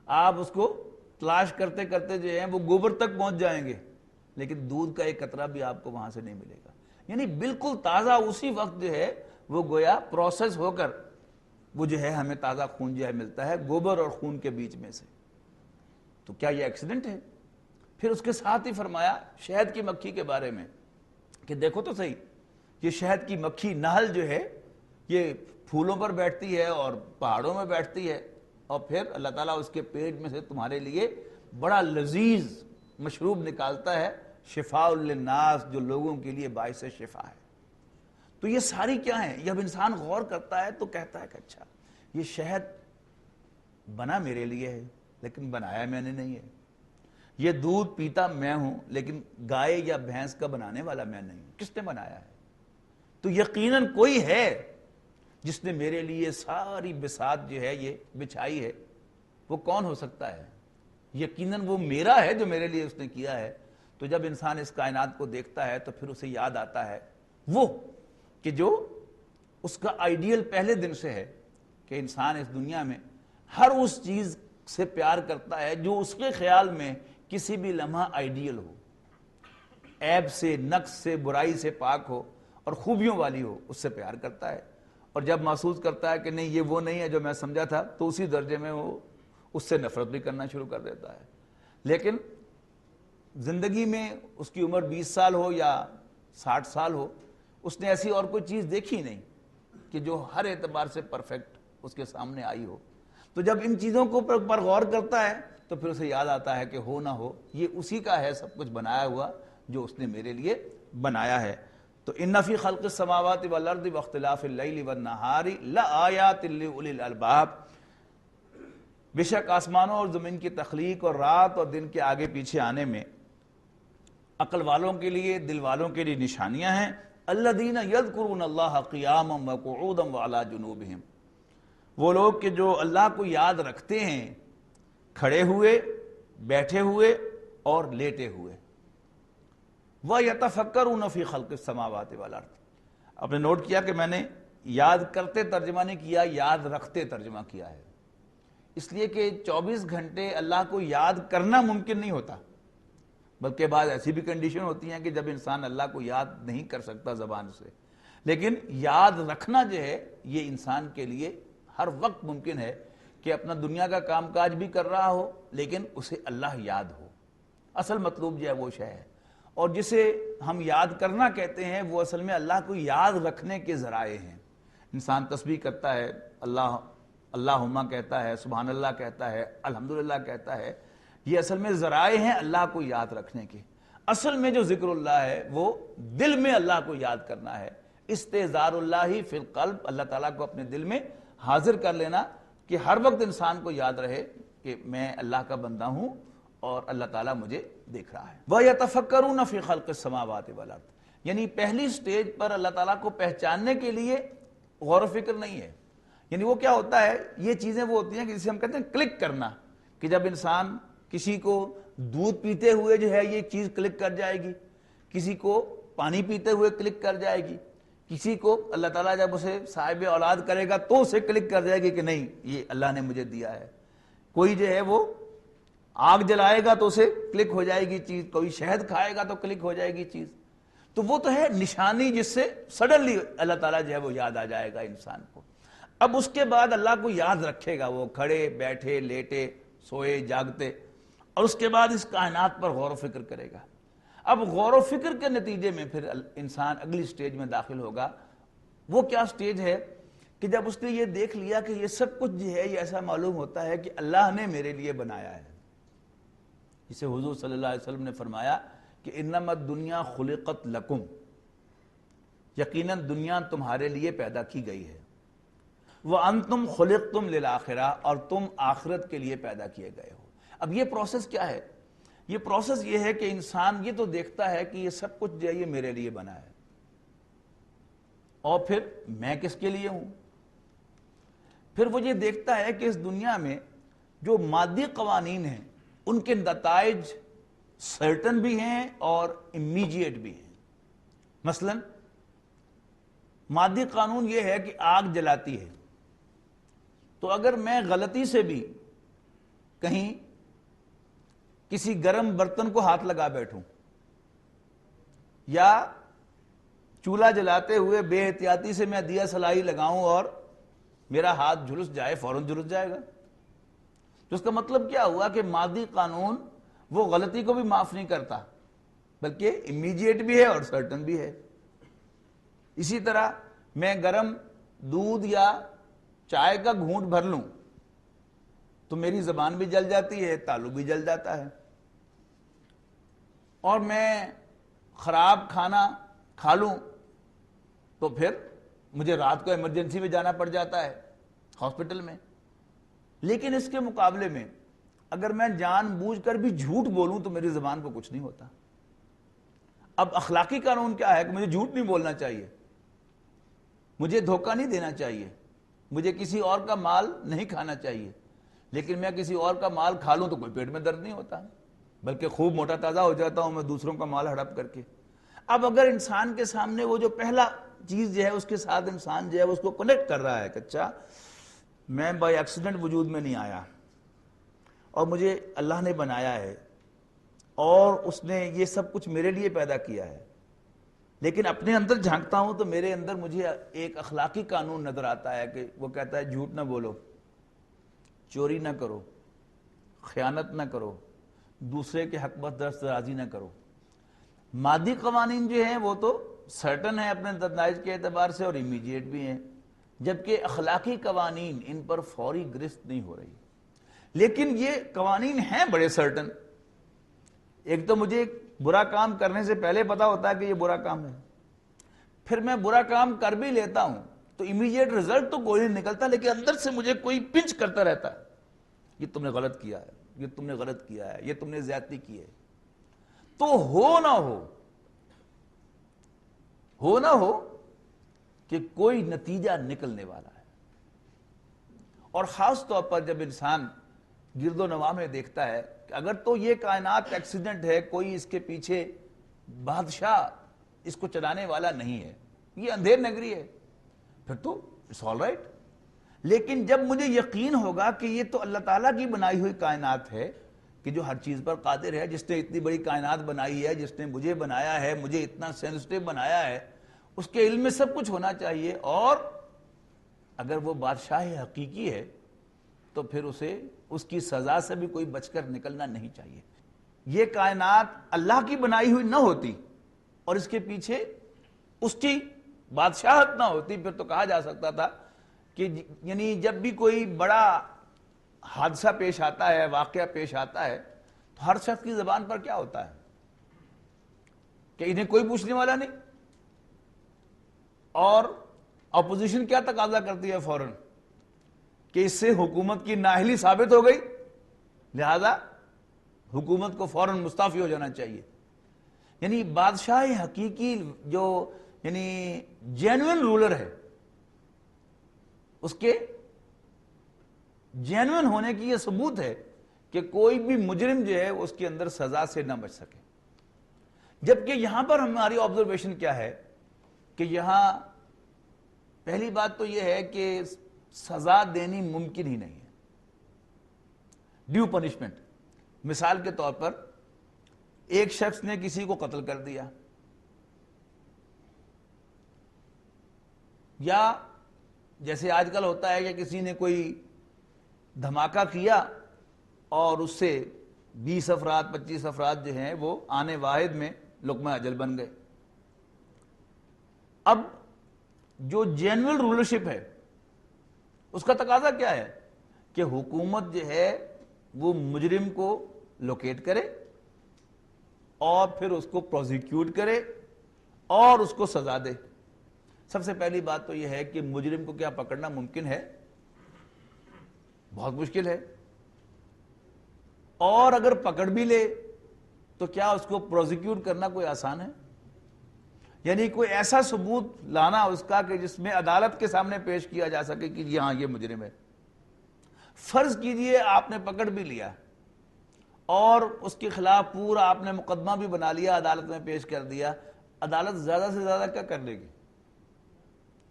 آپ اس کو تلاش کرتے کرتے جو ہے وہ گوبر تک پہنچ جائیں گے لیکن دودھ کا ایک قطرہ بھی آپ کو وہاں سے نہیں ملے گا. یعنی بالکل تازہ اسی وقت جو ہے وہ گویا پروسیس ہو کر وہ جو ہے ہمیں تازہ خون جو ہے ملتا ہے گوبر اور خون کے بیچ میں سے. تو کیا یہ ایکسیڈنٹ ہے؟ پھر اس کے ساتھ ہی فرمایا شہد کی مکھی کے بارے میں کہ دیکھو تو صحیح، یہ شہد کی مکھی نحل جو ہے یہ پھولوں پر بیٹھتی ہے اور پہاڑوں میں بیٹھتی ہے، اور پھر اللہ تعالیٰ اس کے پیٹ میں سے تمہارے لیے بڑا لذیذ مشروب نکالتا ہے، شفاء للناس، جو لوگوں کے لیے باعث شفا ہے. تو یہ ساری کیا ہیں؟ جب انسان غور کرتا ہے تو کہتا ہے کہ اچھا یہ شہد بنا میرے لیے ہے، لیکن بنایا میں نے نہیں ہے. یہ دودھ پیتا میں ہوں لیکن گائے یا بھینس کا بنانے والا میں نہیں ہوں. کس نے بنایا ہے؟ تو یقیناً کوئی ہے جس نے میرے لیے ساری بساط جو ہے یہ بچھائی ہے. وہ کون ہو سکتا ہے؟ یقیناً وہ میرا ہے جو میرے لیے اس نے کیا ہے. تو جب انسان اس کائنات کو دیکھتا ہے تو پھر اسے یاد آتا ہے وہ کہ جو اس کا آئیڈیل پہلے دن سے ہے کہ انسان اس دنیا میں ہر اس چیز سے پیار کرتا ہے جو اس کے خیال میں کسی بھی لمحہ آئیڈیل ہو، عیب سے، نقص سے، برائی سے پاک ہو اور خوبیوں والی ہو، اس سے پیار کرتا ہے. اور جب محسوس کرتا ہے کہ نہیں یہ وہ نہیں ہے جو میں سمجھا تھا تو اسی درجے میں وہ اس سے نفرت بھی کرنا شروع کر دیتا ہے. لیکن زندگی میں اس کی عمر 20 سال ہو یا 60 سال ہو، اس نے ایسی اور کوئی چیز دیکھی نہیں کہ جو ہر اعتبار سے پرفیکٹ اس کے سامنے آئی ہو. تو جب ان چیزوں کو پر غور کرتا ہے تو پھر اسے یاد آتا ہے کہ ہو نہ ہو یہ اسی کا ہے سب کچھ بنایا ہوا جو اس نے میرے لیے بنایا ہے. تو ان فی خلق السماوات والارض واختلاف اللیل والنہار لآیات لأولی الالباب، بے شک آسمانوں اور زمین کی تخلیق اور رات اور دن کے آگے پیچھے آنے میں عقل والوں کے لیے، دل والوں کے لیے نشانیاں ہیں. الذین یذکرون اللہ قیاما وقعودا وعلی جنوبہم، وہ لوگ کہ جو اللہ کو یاد رکھتے ہیں کھڑے ہوئے، بیٹھے ہوئے اور لیٹے ہوئے. وَيَتَفَكَّرُونَ فِي خَلْقِ السَّمَاوَاتِ وَالْأَرْضِ. آپ نے نوٹ کیا کہ میں نے یاد کرتے ترجمہ نہیں کیا، یاد رکھتے ترجمہ کیا ہے، اس لیے کہ 24 گھنٹے اللہ کو یاد کرنا ممکن نہیں ہوتا، بلکہ بعض ایسی بھی کنڈیشن ہوتی ہیں کہ جب انسان اللہ کو یاد نہیں کر سکتا زبان سے. لیکن یاد رکھنا جو ہے یہ انسان کے لیے ہر وقت ممکن ہے کہ اپنا دنیا کا کام کاج بھی کر رہا ہو لیکن اسے اللہ یاد ہو. اصل مطلوب جو ہے وہ شے ہے. اور جسے ہم یاد کرنا کہتے ہیں وہ اصل میں اللہ کو یاد رکھنے کے ذرائع ہیں. انسان تسبیح کرتا ہے، اللہم کہتا ہے، سبحان اللہ کہتا ہے، الحمدللہ کہتا ہے، یہ اصل میں ذرائع ہیں اللہ کو یاد رکھنے کے. اصل میں جو ذکر اللہ ہے وہ دل میں اللہ کو یاد کرنا ہے. استحضار اللہ فی القلب، اللہ تعالیٰ کو اپنے دل میں حاضر کر لینا کہ ہر وقت انسان کو یاد رہے کہ میں اللہ کا بندہ ہوں اور اللہ تعالیٰ مجھے دیکھ رہا ہے. وَيَتَفَكَّرُونَ فِي خَلْقِ السَّمَاوَاتِ وَالْأَرْضِ، یعنی پہلی سٹیج پر اللہ تعالیٰ کو پہچاننے کے لیے غور و فکر نہیں ہے. یعنی وہ کیا ہوتا ہے، یہ چیزیں وہ ہوتی ہیں کہ جسے ہم کہتے ہیں کلک کرنا، کہ جب انسان کسی کو دودھ پیتے ہوئے جو ہے یہ چیز کلک کر جائے گی، کسی کو پانی پیتے ہوئے کلک کر جائے گی، کسی کو اللہ تعالیٰ جب اسے صاحب اولاد کرے گا تو اسے کلک کر جائے گی کہ نہیں یہ اللہ نے مجھے دیا ہے. کوئی جو ہے وہ آگ جلائے گا تو اسے کلک ہو جائے گی چیز، کوئی شہد کھائے گا تو کلک ہو جائے گی چیز. تو وہ تو ہے نشانی جس سے سڈنلی اللہ تعالیٰ جو ہے وہ یاد آ جائے گا انسان کو. اب اس کے بعد اللہ کو یاد رکھے گا، وہ کھڑے بیٹھے لیٹے سوئے جاگتے، اور اس کے بعد اس کائنات پر غور و فکر کرے گا. اب غور و فکر کے نتیجے میں پھر انسان اگلی سٹیج میں داخل ہوگا. وہ کیا سٹیج ہے کہ جب اس نے یہ دیکھ لیا کہ یہ سب کچھ جو ہے یہ ایسا معلوم ہوتا ہے کہ اللہ نے میرے لیے بنایا ہے. جسے حضور صلی اللہ علیہ وسلم نے فرمایا کہ انما الدنیا خلقت لکم، یقیناً دنیا تمہارے لیے پیدا کی گئی ہے. وَأَنْتُمْ خُلِقْتُمْ لِلْآخِرَةِ، اور تم آخرت کے لیے پیدا کیے گئے ہو. اب یہ پروسیس کیا ہے؟ یہ پروسیس یہ ہے کہ انسان یہ تو دیکھتا ہے کہ یہ سب کچھ جو ہے یہ میرے لیے بنا ہے، اور پھر میں کس کے لیے ہوں. پھر وہ یہ دیکھتا ہے کہ اس دنیا میں جو مادی قوانین ہیں ان کے نتائج سرٹن بھی ہیں اور امیجیٹ بھی ہیں. مثلا مادی قانون یہ ہے کہ آگ جلاتی ہے، تو اگر میں غلطی سے بھی کہیں کسی گرم برتن کو ہاتھ لگا بیٹھوں یا چولہا جلاتے ہوئے بے احتیاطی سے میں دیا سلائی لگاؤں اور میرا ہاتھ جھلس جائے، فوراً جھلس جائے گا. تو اس کا مطلب کیا ہوا کہ مادی قانون وہ غلطی کو بھی معاف نہیں کرتا، بلکہ امیجیٹ بھی ہے اور سرٹن بھی ہے. اسی طرح میں گرم دودھ یا چائے کا گھونٹ بھر لوں تو میری زبان بھی جل جاتی ہے، تالو بھی جل جاتا ہے. اور میں خراب کھانا کھا لوں تو پھر مجھے رات کو ایمرجنسی میں جانا پڑ جاتا ہے ہاسپٹل میں. لیکن اس کے مقابلے میں اگر میں جان بوجھ کر بھی جھوٹ بولوں تو میری زبان کو کچھ نہیں ہوتا۔ اب اخلاقی قانون کیا ہے کہ مجھے جھوٹ نہیں بولنا چاہیے، مجھے دھوکہ نہیں دینا چاہیے، مجھے کسی اور کا مال نہیں کھانا چاہیے، لیکن میں کسی اور کا مال کھا لوں تو کوئی پیٹ میں درد نہیں ہوتا، بلکہ خوب موٹا تازہ ہو جاتا ہوں میں دوسروں کا مال ہڑپ کر کے۔ اب اگر انسان کے سامنے وہ جو پہلا چیز جو ہے اس کے ساتھ انسان جو ہے اس کو کنیکٹ کر رہا ہے کہ اچھا میں بائی ایکسیڈنٹ وجود میں نہیں آیا اور مجھے اللہ نے بنایا ہے اور اس نے یہ سب کچھ میرے لیے پیدا کیا ہے، لیکن اپنے اندر جھانکتا ہوں تو میرے اندر مجھے ایک اخلاقی قانون نظر آتا ہے کہ وہ کہتا ہے جھوٹ نہ بولو، چوری نہ کرو، خیانت نہ کرو، دوسرے کے حق پر دسترازی نہ کرو۔ مادی قوانین جو ہیں وہ تو سرٹن ہیں اپنے نتائج کے اعتبار سے اور امیڈیٹ بھی ہیں، جبکہ اخلاقی قوانین ان پر فوری گرفت نہیں ہو رہی۔ لیکن یہ قوانین ہیں بڑے سرٹن۔ ایک تو مجھے برا کام کرنے سے پہلے پتا ہوتا ہے کہ یہ برا کام ہے، پھر میں برا کام کر بھی لیتا ہوں تو امیڈیٹ رزلٹ تو کوئی نہیں نکلتا، لیکن اندر سے مجھے کوئی پنچ کرتا رہتا ہے، یہ تم نے غلط کیا ہے، یہ تم نے غلط کیا ہے، یہ تم نے زیادتی کی ہے۔ تو ہو نہ ہو کہ کوئی نتیجہ نکلنے والا ہے، اور خاص طور پر جب انسان گرد و نواح میں دیکھتا ہے کہ اگر تو یہ کائنات ایکسیڈنٹ ہے، کوئی اس کے پیچھے بادشاہ اس کو چلانے والا نہیں ہے، یہ اندھیر نگری ہے، پھر تو اٹس آل رائٹ۔ لیکن جب مجھے یقین ہوگا کہ یہ تو اللہ تعالیٰ کی بنائی ہوئی کائنات ہے کہ جو ہر چیز پر قادر ہے، جس نے اتنی بڑی کائنات بنائی ہے، جس نے مجھے بنایا ہے، مجھے اتنا سینسٹیو بنایا ہے، اس کے علم میں سب کچھ ہونا چاہیے، اور اگر وہ بادشاہ حقیقی ہے تو پھر اسے اس کی سزا سے بھی کوئی بچ کر نکلنا نہیں چاہیے۔ یہ کائنات اللہ کی بنائی ہوئی نہ ہوتی اور اس کے پیچھے اس کی بادشاہت نہ ہوتی، پھر تو کہا جا سکتا تھا کہ یعنی جب بھی کوئی بڑا حادثہ پیش آتا ہے، واقعہ پیش آتا ہے، تو ہر شخص کی زبان پر کیا ہوتا ہے کہ انہیں کوئی پوچھنے والا نہیں، اور اپوزیشن کیا تقاضا کرتی ہے فوراً کہ اس سے حکومت کی نااہلی ثابت ہو گئی، لہذا حکومت کو فوراً مستعفی ہو جانا چاہیے۔ یعنی بادشاہ حقیقی جو یعنی جینوئن رولر ہے، اس کے جینوئن ہونے کی یہ ثبوت ہے کہ کوئی بھی مجرم جو ہے اس کے اندر سزا سے نہ بچ سکے۔ جبکہ یہاں پر ہماری آبزرویشن کیا ہے کہ یہاں پہلی بات تو یہ ہے کہ سزا دینی ممکن ہی نہیں ہے، ڈیو پنشمنٹ۔ مثال کے طور پر ایک شخص نے کسی کو قتل کر دیا، یا جیسے آج کل ہوتا ہے کہ کسی نے کوئی دھماکہ کیا اور اس سے 20 افراد 25 افراد جو ہیں وہ آنے واحد میں لقمہ اجل بن گئے۔ اب جو جنرل رولرشپ ہے اس کا تقاضا کیا ہے کہ حکومت جو ہے وہ مجرم کو لوکیٹ کرے اور پھر اس کو پروزیکیوٹ کرے اور اس کو سزا دے۔ سب سے پہلی بات تو یہ ہے کہ مجرم کو کیا پکڑنا ممکن ہے؟ بہت مشکل ہے، اور اگر پکڑ بھی لے تو کیا اس کو پروزیکیوٹ کرنا کوئی آسان ہے؟ یعنی کوئی ایسا ثبوت لانا اس کا کہ جس میں عدالت کے سامنے پیش کیا جا سکے کہ ہاں یہ مجرم ہے۔ فرض کیجئے آپ نے پکڑ بھی لیا اور اس کے خلاف پورا آپ نے مقدمہ بھی بنا لیا، عدالت میں پیش کر دیا، عدالت زیادہ سے زیادہ کیا کر لے گی؟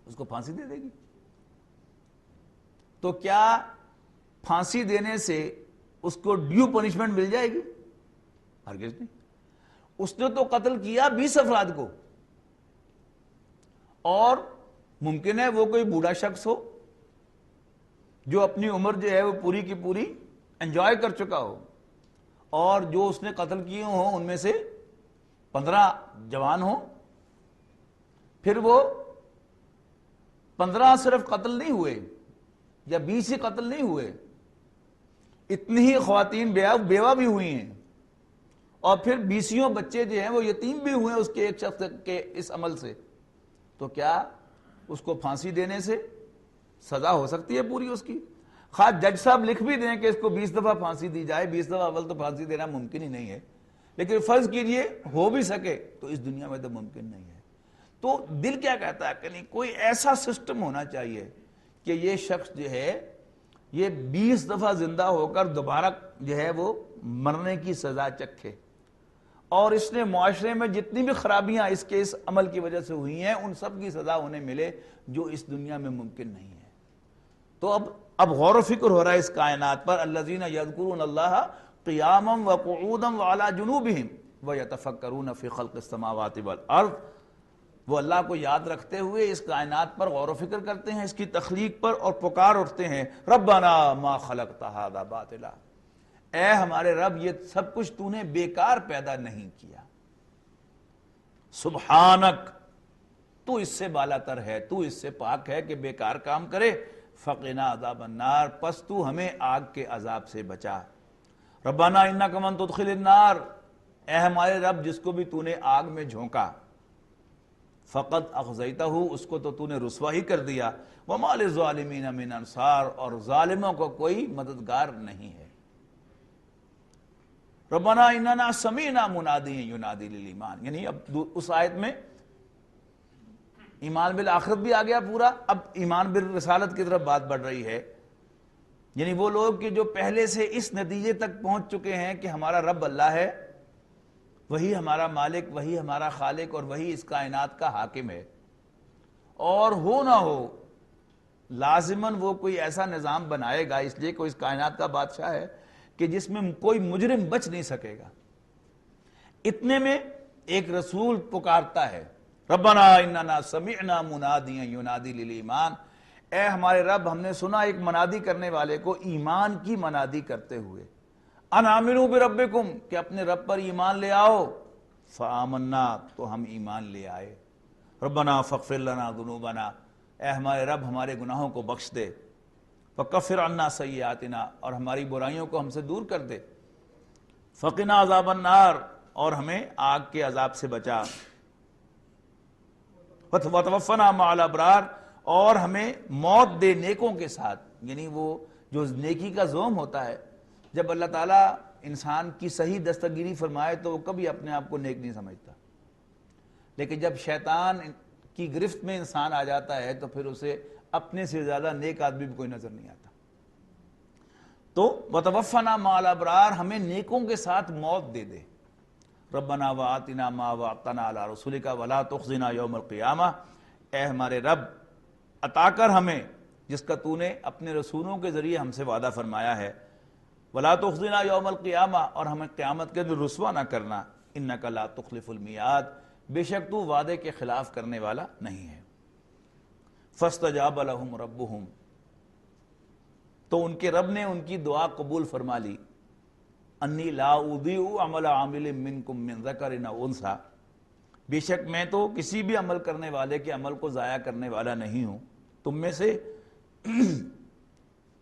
اس کو پھانسی دے دے گی۔ تو کیا پھانسی دینے سے اس کو ڈیو پنشمنٹ مل جائے گی؟ ہرگز نہیں۔ اس نے تو قتل کیا 20 افراد کو، اور ممکن ہے وہ کوئی بوڑھا شخص ہو جو اپنی عمر جو ہے وہ پوری کی پوری انجوائے کر چکا ہو، اور جو اس نے قتل کیے ہوں ان میں سے 15 جوان ہوں، پھر وہ 15 صرف قتل نہیں ہوئے یا 20 ہی قتل نہیں ہوئے، اتنی ہی خواتین بیوہ بھی ہوئی ہیں، اور پھر 20 بچے جو ہیں وہ یتیم بھی ہوئے اس کے ایک شخص کے اس عمل سے۔ تو کیا اس کو پھانسی دینے سے سزا ہو سکتی ہے پوری اس کی؟ خواہ جج صاحب لکھ بھی دیں کہ اس کو 20 دفعہ پھانسی دی جائے، 20 دفعہ اول تو پھانسی دینا ممکن ہی نہیں ہے، لیکن فرض کیجئے ہو بھی سکے تو اس دنیا میں تو ممکن نہیں ہے۔ تو دل کیا کہتا ہے کہ نہیں، کوئی ایسا سسٹم ہونا چاہیے کہ یہ شخص جو ہے یہ 20 دفعہ زندہ ہو کر دوبارہ جو ہے وہ مرنے کی سزا چکھے، اور اس نے معاشرے میں جتنی بھی خرابیاں اس کے اس عمل کی وجہ سے ہوئی ہیں ان سب کی سزا انہیں ملے، جو اس دنیا میں ممکن نہیں ہے۔ تو اب غور و فکر ہو رہا ہے اس کائنات پر، الذین یذکرون اللہ قیاما وقعودا وعلی جنوبہم ویتفکرون فی خلق السماوات والارض، وہ اللہ کو یاد رکھتے ہوئے اس کائنات پر غور و فکر کرتے ہیں، اس کی تخلیق پر، اور پکار اٹھتے ہیں ربنا ما خلقت ھذا باطلا، اے ہمارے رب یہ سب کچھ تو نے بیکار پیدا نہیں کیا، سبحانک تو اس سے بالا تر ہے، تو اس سے پاک ہے کہ بیکار کام کرے، فقنا عذاب النار پس تو ہمیں آگ کے عذاب سے بچا، ربنا انک من تدخل النار، اے ہمارے رب جس کو بھی تو نے آگ میں جھونکا، فقط اخزیتہ اس کو تو نے رسوا ہی کر دیا، وما للظالمین من انصار اور ظالموں کو کوئی مددگار نہیں ہے۔ ربنا اننا سمعنا منادیا ینادی للایمان، یعنی اب اس آیت میں ایمان بالآخرت بھی آ گیا پورا، اب ایمان بالرسالت کی طرف بات بڑھ رہی ہے، یعنی وہ لوگ کہ جو پہلے سے اس نتیجے تک پہنچ چکے ہیں کہ ہمارا رب اللہ ہے، وہی ہمارا مالک، وہی ہمارا خالق، اور وہی اس کائنات کا حاکم ہے، اور ہو نہ ہو لازماً وہ کوئی ایسا نظام بنائے گا، اس لیے کوئی اس کائنات کا بادشاہ ہے کہ جس میں کوئی مجرم بچ نہیں سکے گا۔ اتنے میں ایک رسول پکارتا ہے ربنا اننا سمعنا منادیا ینادی للایمان، اے ہمارے رب ہم نے سنا ایک منادی کرنے والے کو ایمان کی منادی کرتے ہوئے، ان آمنوا بربکم کہ اپنے رب پر ایمان لے آؤ، فآمنا تو ہم ایمان لے آئے، ربنا فاغفر لنا ذنوبنا، اے ہمارے رب ہمارے گناہوں کو بخش دے، وکفر عنا سیئاتنا اور ہماری برائیوں کو ہم سے دور کر دے، فقنا عذاب النار اور ہمیں آگ کے عذاب سے بچا، وتوفنا مع الابرار اور ہمیں موت دے نیکوں کے ساتھ، یعنی وہ جو نیکی کا زوم ہوتا ہے، جب اللہ تعالیٰ انسان کی صحیح دستگیری فرمائے تو وہ کبھی اپنے آپ کو نیک نہیں سمجھتا، لیکن جب شیطان کی گرفت میں انسان آ جاتا ہے تو پھر اسے اپنے سے زیادہ نیک آدمی بھی کوئی نظر نہیں آتا۔ تو وتوفنا مع الابرار ہمیں نیکوں کے ساتھ موت دے دے، ربنا وآتنا ما وعدتنا علی رسولک ولا تخزنا یوم القیامہ، اے ہمارے رب عطا کر ہمیں جس کا تو نے اپنے رسولوں کے ذریعے ہم سے وعدہ فرمایا ہے، ولا تخزنا یوم القیامہ اور ہمیں قیامت کے دن رسوا نہ کرنا، انک لا تخلف المیعاد بے شک تو وعدے کے خلاف کرنے والا نہیں ہے۔ فاستجاب لهم ربهم تو ان کے رب نے ان کی دعا قبول فرما لی، انی لا اضیع عمل عامل منکم من ذکر او انثی، بے شک میں تو کسی بھی عمل کرنے والے کے عمل کو ضائع کرنے والا نہیں ہوں، تم میں سے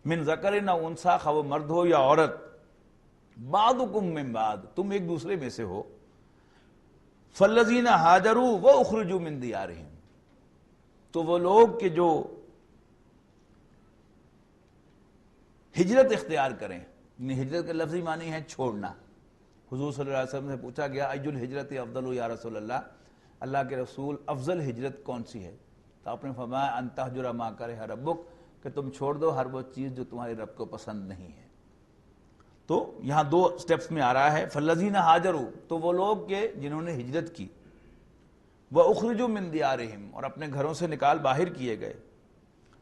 من ذکر او انثی خواہ وہ مرد ہو یا عورت، بعضکم من بعض تم ایک دوسرے میں سے ہو، فالذین ہاجروا واخرجوا من دیارہم تو وہ لوگ کہ جو ہجرت اختیار کریں، یعنی ہجرت کا لفظی معنی ہے چھوڑنا، حضور صلی اللہ علیہ وسلم سے پوچھا گیا ای الہجرت افضل یا رسول اللہ، اللہ کے رسول افضل ہجرت کون سی ہے؟ تو آپ نے فرمایا ان تہجر ما کرہ ربک کہ تم چھوڑ دو ہر وہ چیز جو تمہارے رب کو پسند نہیں ہے۔ تو یہاں دو سٹیپس میں آ رہا ہے، فالذین ہاجروا تو وہ لوگ کہ جنہوں نے ہجرت کی، وَأُخْرِجُوا مِن دِيَارِهِمْ اور اپنے گھروں سے نکال باہر کیے گئے،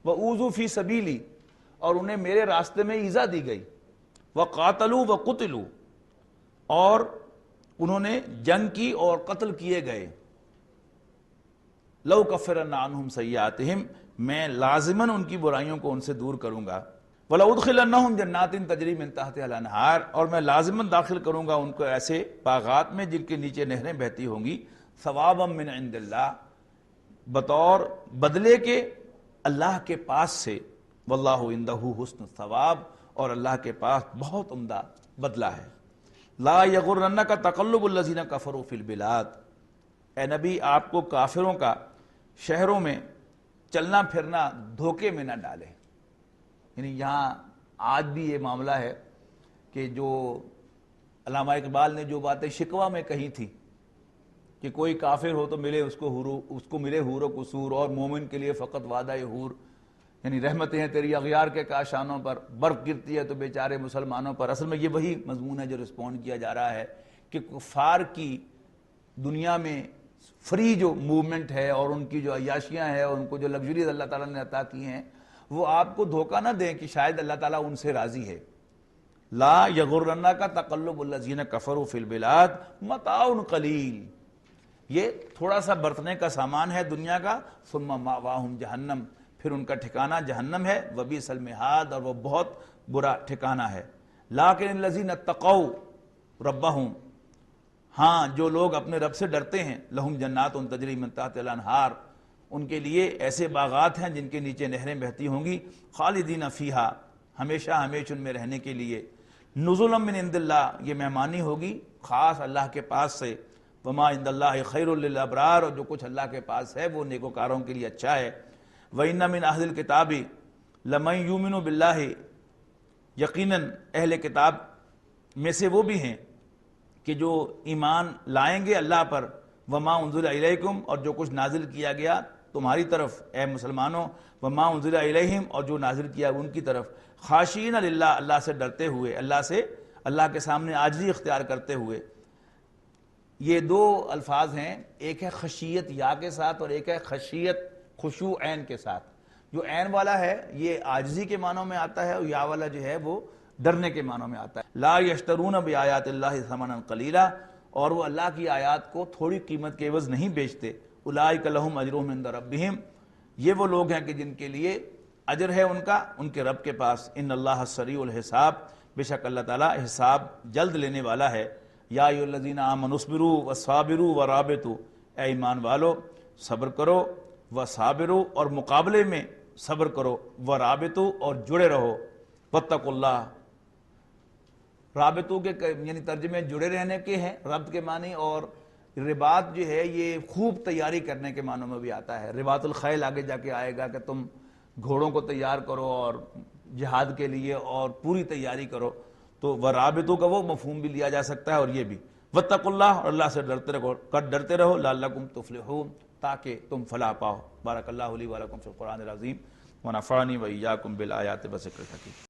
وَأُوذُوا فِي سَبِيلِي اور انہیں میرے راستے میں ایذا دی گئی، وَقَاتَلُوا وَقُتِلُوا اور انہوں نے جنگ کی اور قتل کیے گئے، لَأُكَفِّرَنَّ عَنْهُمْ سَيِّئَاتِهِمْ میں لازماً ان کی برائیوں کو ان سے دور کروں گا، وَلَأُدْخِلَنَّهُمْ جَنَّاتٍ تَجْرِي مِن تَحْتِهَا الْأَنْهَارُ اور میں لازماً داخل کروں گا ان کو ایسے باغات میں جن کے نیچے نہریں بہتی ہوں گی، ثوابا من عند اللہ بطور بدلے کے اللہ کے پاس سے، واللہ عندہ حسن الثواب اور اللہ کے پاس بہت عمدہ بدلہ ہے۔ لا یغرنک تقلب الذین کفروا فی البلاد اے نبی آپ کو کافروں کا شہروں میں چلنا پھرنا دھوکے میں نہ ڈالے، یعنی یہاں آج بھی یہ معاملہ ہے کہ جو علامہ اقبال نے جو باتیں شکوہ میں کہی تھی کہ کوئی کافر ہو تو ملے اس کو ملے حور و قصور، اور مومن کے لیے فقط وعدہ حور، یعنی رحمتیں ہیں تیری اغیار کے کاشانوں پر، برف گرتی ہے تو بیچارے مسلمانوں پر. اصل میں یہ وہی مضمون ہے جو رسپونڈ کیا جا رہا ہے کہ کفار کی دنیا میں فری جو موومنٹ ہے اور ان کی جو عیاشیاں ہیں اور ان کو جو لگژریز اللہ تعالیٰ نے عطا کی ہیں، وہ آپ کو دھوکہ نہ دیں کہ شاید اللہ تعالیٰ ان سے راضی ہے. لا یغرنک تقلب الذین کفروا فی البلاد متاع قلیل، یہ تھوڑا سا برتنے کا سامان ہے دنیا کا. ثم مأواہم جہنم، پھر ان کا ٹھکانہ جہنم ہے. وبئس المہاد، اور وہ بہت برا ٹھکانہ ہے. لیکن الذین اتقوا ربہم، ہاں جو لوگ اپنے رب سے ڈرتے ہیں، لہم جنات تجری من تحتہا الانہار، ان کے لیے ایسے باغات ہیں جن کے نیچے نہریں بہتی ہوں گی. خالدین فیہا، ہمیشہ ہمیشہ ان میں رہنے کے لیے. نزلا من عند اللہ، یہ مہمانی ہوگی خاص اللہ کے پاس سے. وما عند اللہ خیر للابرار، اور جو کچھ اللہ کے پاس ہے وہ نیکوکاروں کے لیے اچھا ہے. وَإِنَّ مِنْ أَهْلِ الْكِتَابِ لَمَنْ يُؤْمِنُ بِاللَّهِ، یقیناً اہل کتاب میں سے وہ بھی ہیں کہ جو ایمان لائیں گے اللہ پر. وَمَا أُنزِلَ إِلَيْكُمْ، اور جو کچھ نازل کیا گیا تمہاری طرف اے مسلمانوں. وَمَا أُنزِلَ إِلَيْهِمْ، اور جو نازل کیا ان کی طرف. خاشعین للہ، اللہ سے ڈرتے ہوئے، اللہ کے سامنے عاجزی اختیار کرتے ہوئے. یہ دو الفاظ ہیں، ایک ہے خشیت یا کے ساتھ اور ایک ہے خشیت خشوع عین کے ساتھ. جو عین والا ہے یہ عاجزی کے معنوں میں آتا ہے، اور یا والا جو ہے وہ ڈرنے کے معنوں میں آتا ہے. لا یشترون بآیات اللہ ثمنا قلیلا، اور وہ اللہ کی آیات کو تھوڑی قیمت کے عوض نہیں بیچتے. اولئک لہم اجرہم عند ربہم، یہ وہ لوگ ہیں کہ جن کے لیے اجر ہے ان کا ان کے رب کے پاس. ان اللہ سریع الحساب، بے شک اللہ تعالیٰ حساب جلد لینے والا ہے. یا ایھا الذین آمنوا اصبروا وصابروا ورابطوا، اے ایمان والو صبر کرو، وصابروا اور مقابلے میں صبر کرو، ورابطوا اور جڑے رہو. واتقوا اللہ، رابطوں کے یعنی ترجمے جڑے رہنے کے ہیں ربط کے معنی، اور رباط جو ہے یہ خوب تیاری کرنے کے معنوں میں بھی آتا ہے. رباط الخیل آگے جا کے آئے گا کہ تم گھوڑوں کو تیار کرو اور جہاد کے لیے اور پوری تیاری کرو. تو ورابطوں کا وہ مفہوم بھی لیا جا سکتا ہے اور یہ بھی. واتقوا اللہ، اور اللہ سے ڈرتے رہو لعلکم تفلحون، تاکہ تم فلاح پاؤ. بارک اللہ لی ولکم فی القرآن العظیم ونفعنی وإیاکم بالآیات والذکر الحکیم.